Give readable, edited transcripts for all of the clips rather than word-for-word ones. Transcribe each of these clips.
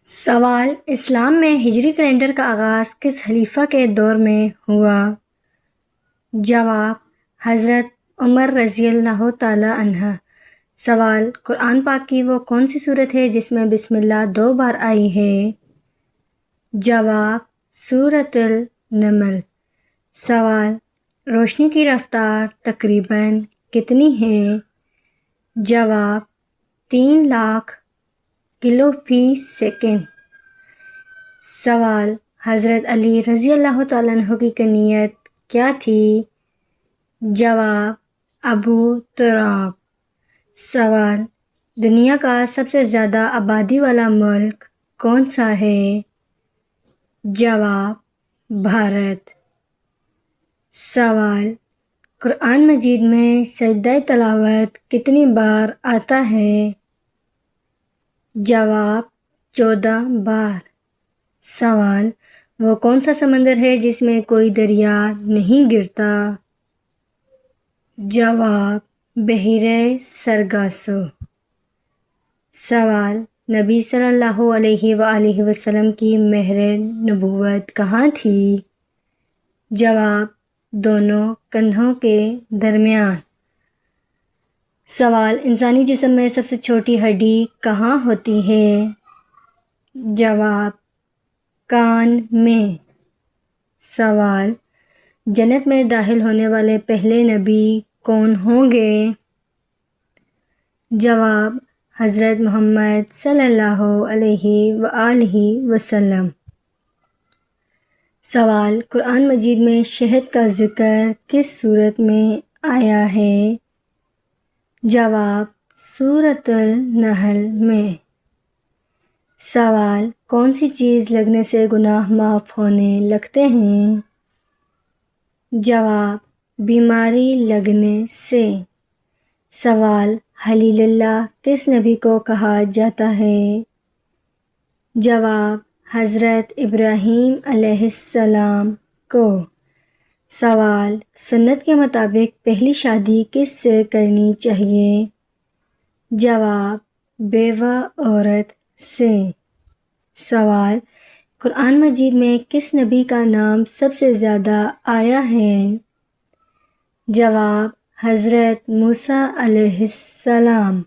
سوال: اسلام میں ہجری کیلنڈر کا آغاز کس خلیفہ کے دور میں ہوا؟ جواب: حضرت عمر رضی اللہ تعالی عنہ۔ سوال: قرآن پاک کی وہ کون سی سورت ہے جس میں بسم اللہ 2 بار آئی ہے؟ جواب: سورۃ النمل۔ سوال: روشنی کی رفتار تقریباً کتنی ہے؟ جواب: 3 لاکھ کلو فی سیکنڈ۔ سوال: حضرت علی رضی اللہ تعالیٰ عنہ کی کنیت کیا تھی؟ جواب: ابو تراب۔ سوال: دنیا کا سب سے زیادہ آبادی والا ملک کون سا ہے؟ جواب: بھارت۔ سوال: قرآن مجید میں سجدہ تلاوت کتنی بار آتا ہے؟ جواب: 14 بار۔ سوال: وہ کون سا سمندر ہے جس میں کوئی دریا نہیں گرتا؟ جواب: بحیرہ سرگاسو۔ سوال: نبی صلی اللہ علیہ وآلہ وسلم کی مہر نبوت کہاں تھی؟ جواب: دونوں کندھوں کے درمیان۔ سوال: انسانی جسم میں سب سے چھوٹی ہڈی کہاں ہوتی ہے؟ جواب: کان میں۔ سوال: جنت میں داخل ہونے والے پہلے نبی کون ہوں گے؟ جواب: حضرت محمد صلی اللہ علیہ وآلہ وسلم۔ سوال: قرآن مجید میں شہد کا ذکر کس سورت میں آیا ہے؟ جواب: سورۃ النحل میں۔ سوال: کون سی چیز لگنے سے گناہ معاف ہونے لگتے ہیں؟ جواب: بیماری لگنے سے۔ سوال: خلیل اللہ کس نبی کو کہا جاتا ہے؟ جواب: حضرت ابراہیم علیہ السلام کو۔ سوال: سنت کے مطابق پہلی شادی کس سے کرنی چاہیے؟ جواب: بیوہ عورت سے۔ سوال: قرآن مجید میں کس نبی کا نام سب سے زیادہ آیا ہے؟ جواب: حضرت موسیٰ علیہ السلام۔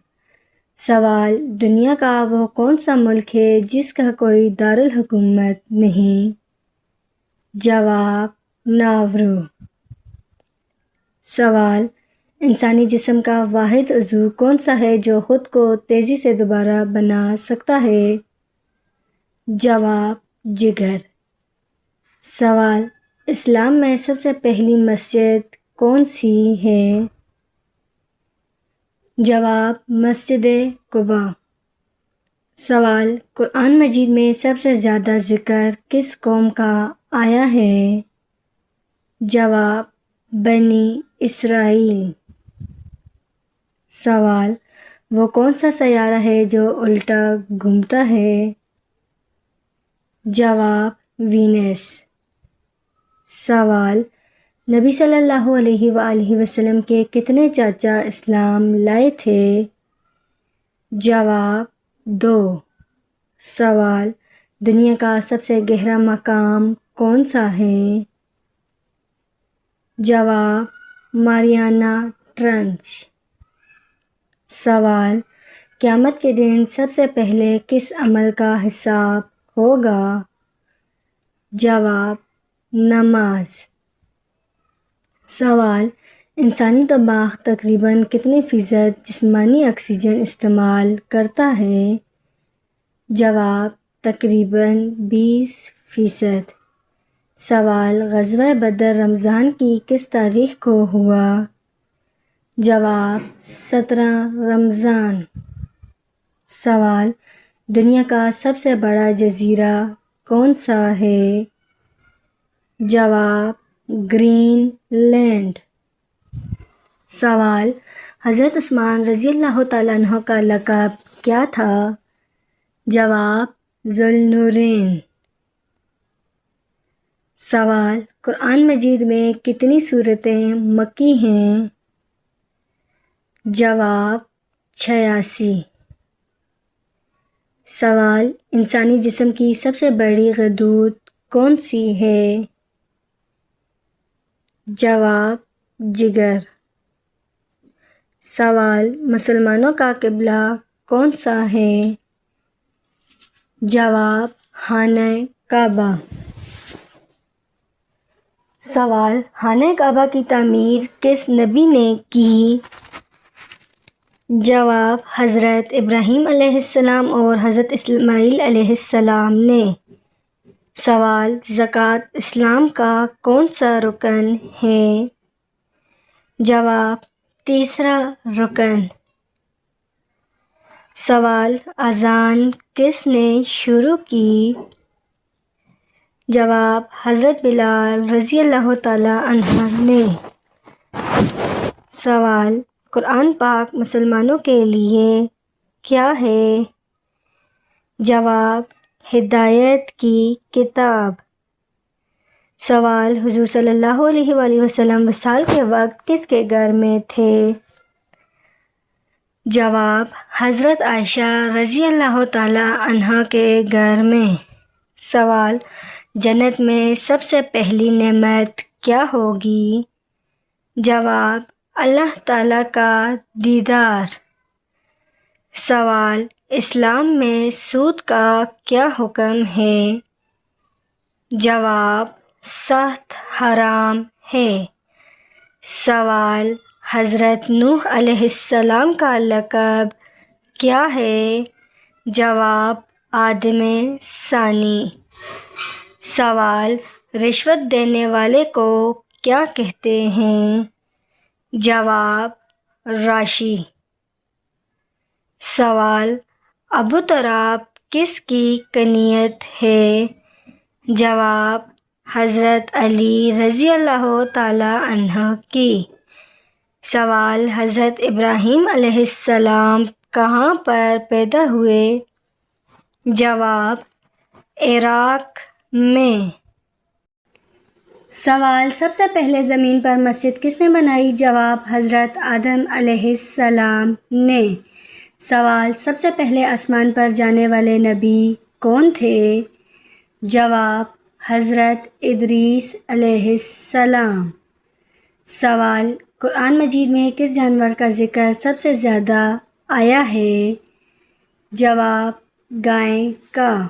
سوال: دنیا کا وہ کون سا ملک ہے جس کا کوئی دارالحکومت نہیں؟ جواب: ناورو۔ سوال: انسانی جسم کا واحد عضو کون سا ہے جو خود کو تیزی سے دوبارہ بنا سکتا ہے؟ جواب: جگر۔ سوال: اسلام میں سب سے پہلی مسجد کون سی ہے؟ جواب: مسجد قباء۔ سوال: قرآن مجید میں سب سے زیادہ ذکر کس قوم کا آیا ہے؟ جواب: بنی اسرائیل۔ سوال: وہ کون سا سیارہ ہے جو الٹا گھومتا ہے؟ جواب: وینس۔ سوال: نبی صلی اللہ علیہ وآلہ وسلم کے کتنے چاچا اسلام لائے تھے؟ جواب: 2۔ سوال: دنیا کا سب سے گہرا مقام کون سا ہے؟ جواب: ماریانا ٹرنچ۔ سوال: قیامت کے دن سب سے پہلے کس عمل کا حساب ہوگا؟ جواب: نماز۔ سوال: انسانی دماغ تقریباً کتنے فیصد جسمانی آکسیجن استعمال کرتا ہے؟ جواب: تقریباً 20%۔ سوال: غزوہ بدر رمضان کی کس تاریخ کو ہوا؟ جواب: 17 رمضان۔ سوال: دنیا کا سب سے بڑا جزیرہ کون سا ہے؟ جواب: گرین لینڈ۔ سوال: حضرت عثمان رضی اللہ تعالیٰ عنہ کا لقب کیا تھا؟ جواب: ذو النورین۔ سوال: قرآن مجید میں کتنی سورتیں مکی ہیں؟ جواب: 86۔ سوال، انسانی جسم کی سب سے بڑی غدود کون سی ہے؟ جواب، جگر۔ سوال، مسلمانوں کا قبلہ کون سا ہے؟ جواب، خانہ کعبہ۔ سوال، خانہ کعبہ کی تعمیر کس نبی نے کی؟ جواب، حضرت ابراہیم علیہ السلام اور حضرت اسماعیل علیہ السلام نے۔ سوال، زکوٰۃ اسلام کا کون سا رکن ہے؟ جواب، تیسرا رکن۔ سوال، اذان کس نے شروع کی؟ جواب، حضرت بلال رضی اللہ تعالیٰ عنہ نے۔ سوال، قرآن پاک مسلمانوں کے لیے کیا ہے؟ جواب، ہدایت کی کتاب۔ سوال، حضور صلی اللہ علیہ وآلہ وسلم وصال کے وقت کس کے گھر میں تھے؟ جواب، حضرت عائشہ رضی اللہ تعالیٰ عنہا کے گھر میں۔ سوال، جنت میں سب سے پہلی نعمت کیا ہوگی؟ جواب، اللہ تعالیٰ کا دیدار۔ سوال، اسلام میں سود کا کیا حکم ہے؟ جواب، سخت حرام ہے۔ سوال، حضرت نوح علیہ السلام کا لقب کیا ہے؟ جواب، آدم ثانی۔ سوال، رشوت دینے والے کو کیا کہتے ہیں؟ جواب، راشی۔ سوال، ابو تراب کس کی کنیت ہے؟ جواب، حضرت علی رضی اللہ تعالیٰ عنہ کی۔ سوال، حضرت ابراہیم علیہ السلام کہاں پر پیدا ہوئے؟ جواب، عراق میں۔ سوال، سب سے پہلے زمین پر مسجد کس نے بنائی؟ جواب، حضرت آدم علیہ السلام نے۔ سوال، سب سے پہلے آسمان پر جانے والے نبی کون تھے؟ جواب، حضرت ادریس علیہ السلام۔ سوال، قرآن مجید میں کس جانور کا ذکر سب سے زیادہ آیا ہے؟ جواب، گائے کا۔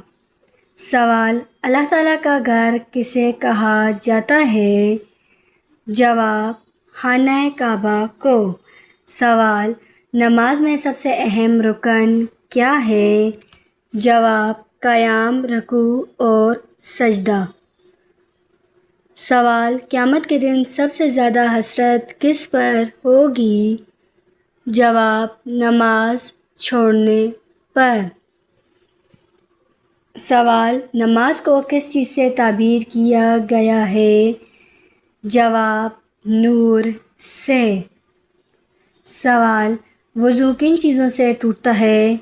سوال، اللہ تعالیٰ کا گھر کسے کہا جاتا ہے؟ جواب، خانہ کعبہ کو۔ سوال، نماز میں سب سے اہم رکن کیا ہے؟ جواب، قیام، رکوع اور سجدہ۔ سوال، قیامت کے دن سب سے زیادہ حسرت کس پر ہوگی؟ جواب، نماز چھوڑنے پر۔ سوال، نماز کو کس چیز سے تعبیر کیا گیا ہے؟ جواب، نور سے۔ سوال، وضو کن چیزوں سے ٹوٹتا ہے؟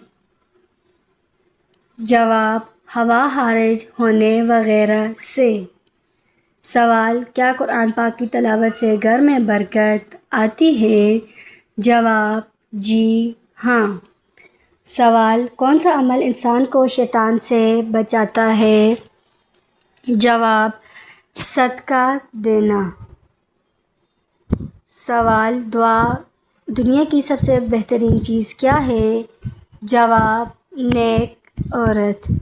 جواب، ہوا خارج ہونے وغیرہ سے۔ سوال، کیا قرآن پاک کی تلاوت سے گھر میں برکت آتی ہے؟ جواب، جی ہاں۔ سوال، کون سا عمل انسان کو شیطان سے بچاتا ہے؟ جواب، صدقہ دینا۔ سوال، دنیا کی سب سے بہترین چیز کیا ہے؟ جواب، نیک عورت۔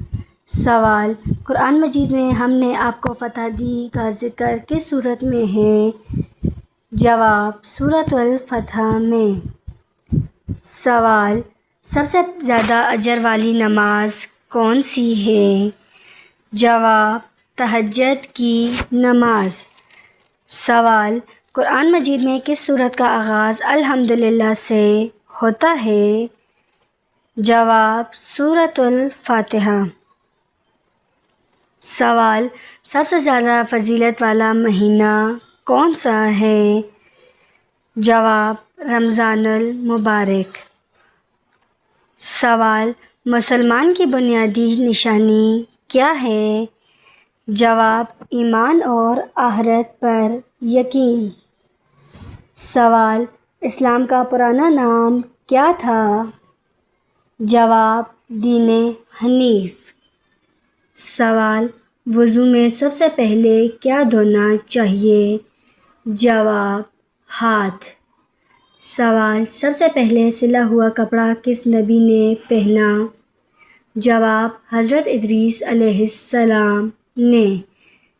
سوال، قرآن مجید میں ہم نے آپ کو فتح دی کا ذکر کس صورت میں ہے؟ جواب، سورۃ الفتح میں۔ سوال، سب سے زیادہ اجر والی نماز کون سی ہے؟ جواب، تہجد کی نماز۔ سوال، قرآن مجید میں کس سورت کا آغاز الحمدللہ سے ہوتا ہے؟ جواب، سورۃ الفاتحہ۔ سوال، سب سے زیادہ فضیلت والا مہینہ کون سا ہے؟ جواب، رمضان المبارک۔ سوال، مسلمان کی بنیادی نشانی کیا ہے؟ جواب، ایمان اور آخرت پر یقین۔ سوال، اسلام کا پرانا نام کیا تھا؟ جواب، دین حنیف۔ سوال، وضو میں سب سے پہلے کیا دھونا چاہیے؟ جواب، ہاتھ۔ سوال، سب سے پہلے سلا ہوا کپڑا کس نبی نے پہنا؟ جواب، حضرت ادریس علیہ السلام نے۔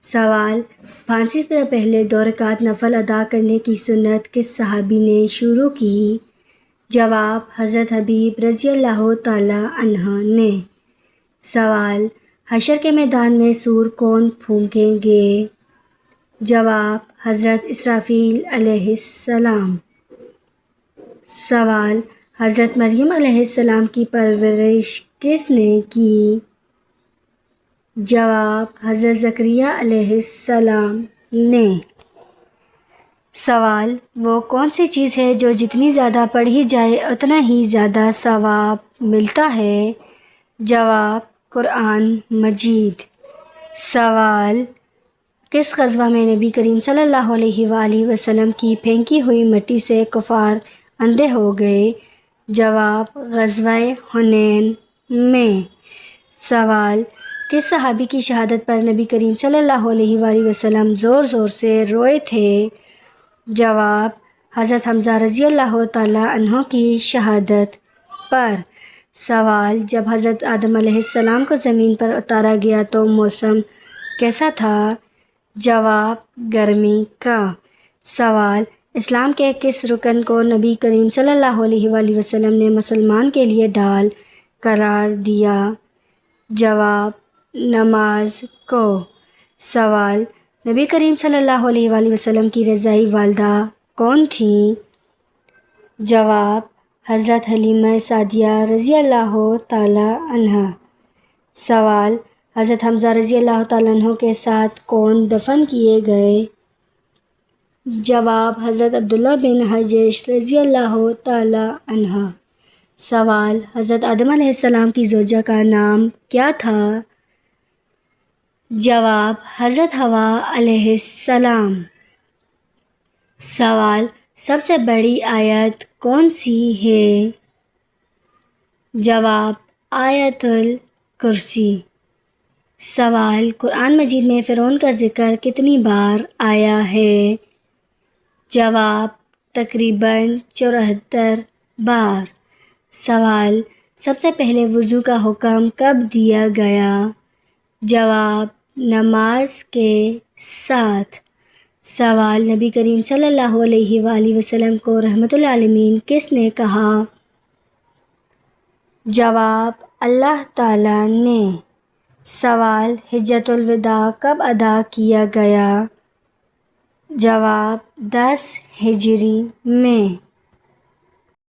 سوال، پھانسی سے پہلے 2 رکعت نفل ادا کرنے کی سنت کس صحابی نے شروع کی؟ جواب، حضرت حبیب رضی اللہ تعالی عنہ نے۔ سوال، حشر کے میدان میں سور کون پھونکیں گے؟ جواب، حضرت اسرافیل علیہ السلام۔ سوال، حضرت مریم علیہ السلام کی پرورش کس نے کی؟ جواب، حضرت زکریا علیہ السلام نے۔ سوال، وہ کون سی چیز ہے جو جتنی زیادہ پڑھی جائے اتنا ہی زیادہ ثواب ملتا ہے؟ جواب، قرآن مجید۔ سوال، کس غزوہ میں نبی کریم صلی اللہ علیہ وآلہ وسلم کی پھینکی ہوئی مٹی سے کفار اندھے ہو گئے؟ جواب، غزوہ حنین میں۔ سوال، کس صحابی کی شہادت پر نبی کریم صلی اللہ علیہ وآلہ وسلم زور زور سے روئے تھے؟ جواب، حضرت حمزہ رضی اللہ تعالی عنہ کی شہادت پر۔ سوال، جب حضرت آدم علیہ السلام کو زمین پر اتارا گیا تو موسم کیسا تھا؟ جواب، گرمی کا۔ سوال، اسلام کے کس رکن کو نبی کریم صلی اللہ علیہ وآلہ وسلم نے مسلمان کے لیے ڈھال قرار دیا؟ جواب، نماز کو۔ سوال، نبی کریم صلی اللہ علیہ وآلہ وسلم کی رضاعی والدہ کون تھیں؟ جواب، حضرت حلیمہ سعدیہ رضی اللہ تعالی عنہا۔ سوال، حضرت حمزہ رضی اللہ تعالیٰ عنہ کے ساتھ کون دفن کیے گئے؟ جواب، حضرت عبداللہ بن حجش رضی اللہ تعالی عنہ۔ سوال، حضرت آدم علیہ السلام کی زوجہ کا نام کیا تھا؟ جواب، حضرت حوا علیہ السلام۔ سوال، سب سے بڑی آیت کون سی ہے؟ جواب، آیت الکرسی۔ سوال، قرآن مجید میں فرعون کا ذکر کتنی بار آیا ہے؟ جواب، تقریباً 74 بار۔ سوال، سب سے پہلے وضو کا حکم کب دیا گیا؟ جواب، نماز کے ساتھ۔ سوال، نبی کریم صلی اللہ علیہ وآلہ وسلم کو رحمت للعالمین کس نے کہا؟ جواب، اللہ تعالیٰ نے۔ سوال، حجۃ الوداع کب ادا کیا گیا؟ جواب، 10 ہجری میں۔